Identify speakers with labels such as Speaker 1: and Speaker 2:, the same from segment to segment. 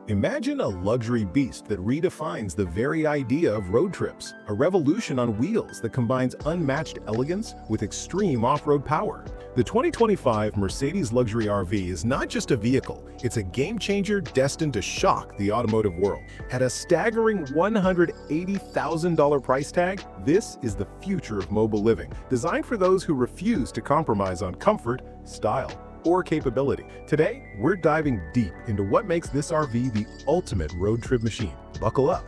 Speaker 1: Imagine a luxury beast that redefines the very idea of road trips, a revolution on wheels that combines unmatched elegance with extreme off-road power. The 2025 Mercedes luxury RV is not just a vehicle, it's a game-changer destined to shock the automotive world. At a staggering $180,000 price tag, this is the future of mobile living, designed for those who refuse to compromise on comfort, style, or capability. Today, we're diving deep into what makes this RV the ultimate road trip machine. Buckle up.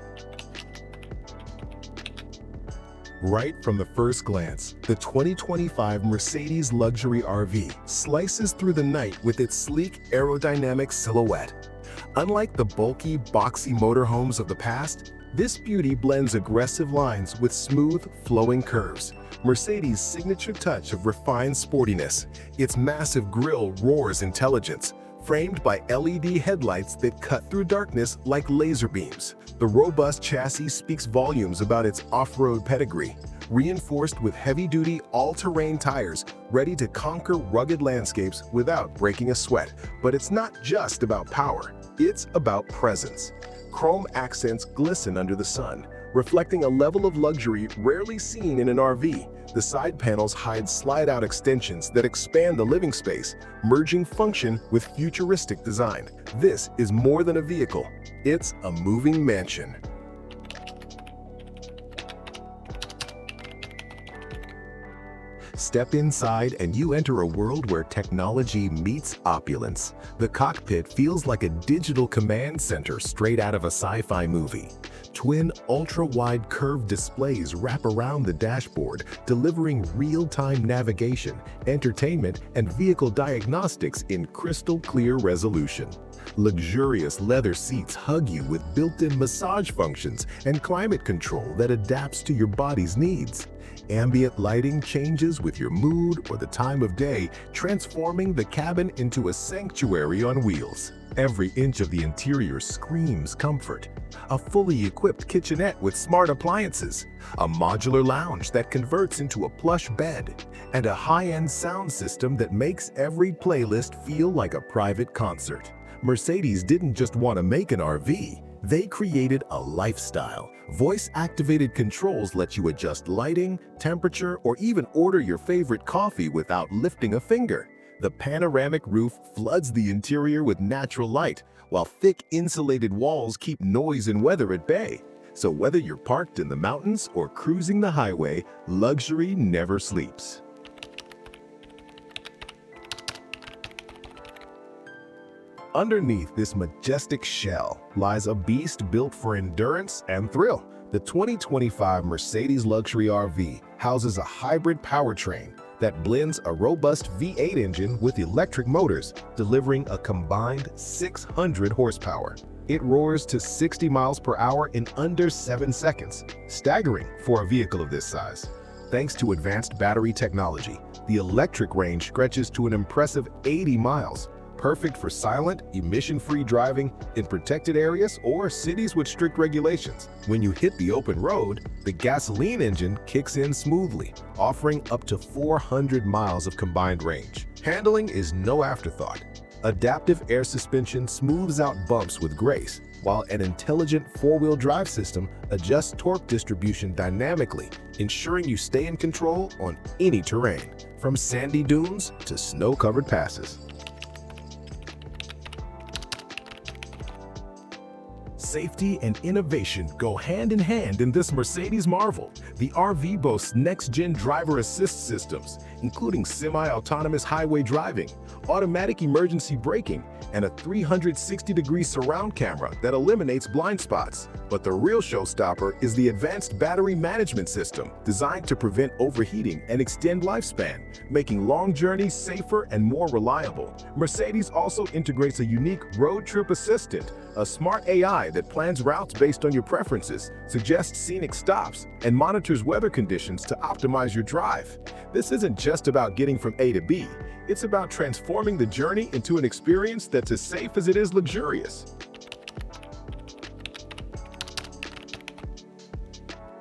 Speaker 1: Right from the first glance, the 2025 Mercedes luxury RV slices through the night with its sleek aerodynamic silhouette. Unlike the bulky, boxy motorhomes of the past, this beauty blends aggressive lines with smooth, flowing curves. Mercedes' signature touch of refined sportiness. Its massive grille roars intelligence, framed by LED headlights that cut through darkness like laser beams. The robust chassis speaks volumes about its off-road pedigree, reinforced with heavy-duty, all-terrain tires ready to conquer rugged landscapes without breaking a sweat. But it's not just about power, it's about presence. Chrome accents glisten under the sun, reflecting a level of luxury rarely seen in an RV. The side panels hide slide-out extensions that expand the living space, merging function with futuristic design. This is more than a vehicle, it's a moving mansion. Step inside and you enter a world where technology meets opulence. The cockpit feels like a digital command center straight out of a sci-fi movie. Twin ultra-wide curved displays wrap around the dashboard, delivering real-time navigation, entertainment, and vehicle diagnostics in crystal-clear resolution. Luxurious leather seats hug you with built-in massage functions and climate control that adapts to your body's needs. Ambient lighting changes with your mood or the time of day, transforming the cabin into a sanctuary on wheels. Every inch of the interior screams comfort. A fully equipped kitchenette with smart appliances, a modular lounge that converts into a plush bed, and a high-end sound system that makes every playlist feel like a private concert. Mercedes didn't just want to make an RV, they created a lifestyle. Voice-activated controls let you adjust lighting, temperature, or even order your favorite coffee without lifting a finger. The panoramic roof floods the interior with natural light, while thick insulated walls keep noise and weather at bay. So whether you're parked in the mountains or cruising the highway, luxury never sleeps. Underneath this majestic shell lies a beast built for endurance and thrill. The 2025 Mercedes luxury RV houses a hybrid powertrain that blends a robust V8 engine with electric motors, delivering a combined 600 horsepower. It roars to 60 miles per hour in under 7 seconds, staggering for a vehicle of this size. Thanks to advanced battery technology, the electric range stretches to an impressive 80 miles, perfect for silent, emission-free driving in protected areas or cities with strict regulations. When you hit the open road, the gasoline engine kicks in smoothly, offering up to 400 miles of combined range. Handling is no afterthought. Adaptive air suspension smooths out bumps with grace, while an intelligent four-wheel drive system adjusts torque distribution dynamically, ensuring you stay in control on any terrain, from sandy dunes to snow-covered passes. Safety and innovation go hand in hand in this Mercedes marvel. The RV boasts next-gen driver assist systems, including semi-autonomous highway driving, automatic emergency braking, and a 360-degree surround camera that eliminates blind spots. But the real showstopper is the advanced battery management system, designed to prevent overheating and extend lifespan, making long journeys safer and more reliable. Mercedes also integrates a unique road trip assistant, a smart AI that plans routes based on your preferences, suggests scenic stops, and monitors weather conditions to optimize your drive. This isn't just about getting from A to B, it's about transforming the journey into an experience that's as safe as it is luxurious.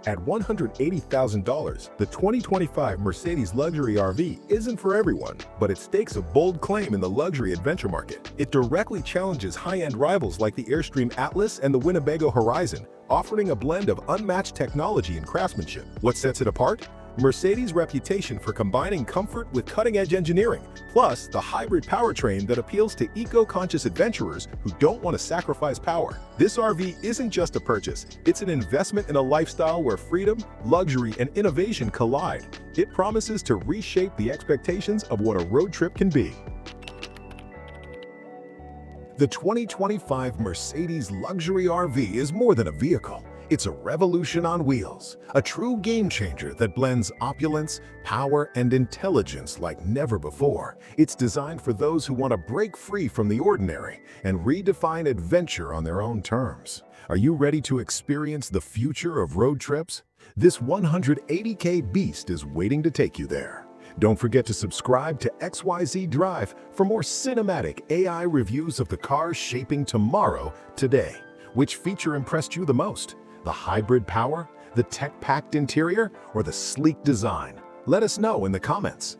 Speaker 1: At $180,000, the 2025 Mercedes luxury RV isn't for everyone, but it stakes a bold claim in the luxury adventure market. It directly challenges high-end rivals like the Airstream Atlas and the Winnebago Horizon, offering a blend of unmatched technology and craftsmanship. What sets it apart? Mercedes' reputation for combining comfort with cutting-edge engineering, plus the hybrid powertrain that appeals to eco-conscious adventurers who don't want to sacrifice power. This RV isn't just a purchase, it's an investment in a lifestyle where freedom, luxury, and innovation collide. It promises to reshape the expectations of what a road trip can be. The 2025 Mercedes luxury RV is more than a vehicle. It's a revolution on wheels, a true game-changer that blends opulence, power, and intelligence like never before. It's designed for those who want to break free from the ordinary and redefine adventure on their own terms. Are you ready to experience the future of road trips? This 180K beast is waiting to take you there. Don't forget to subscribe to XYZ Drive for more cinematic AI reviews of the cars shaping tomorrow today. Which feature impressed you the most? The hybrid power, the tech-packed interior, or the sleek design? Let us know in the comments.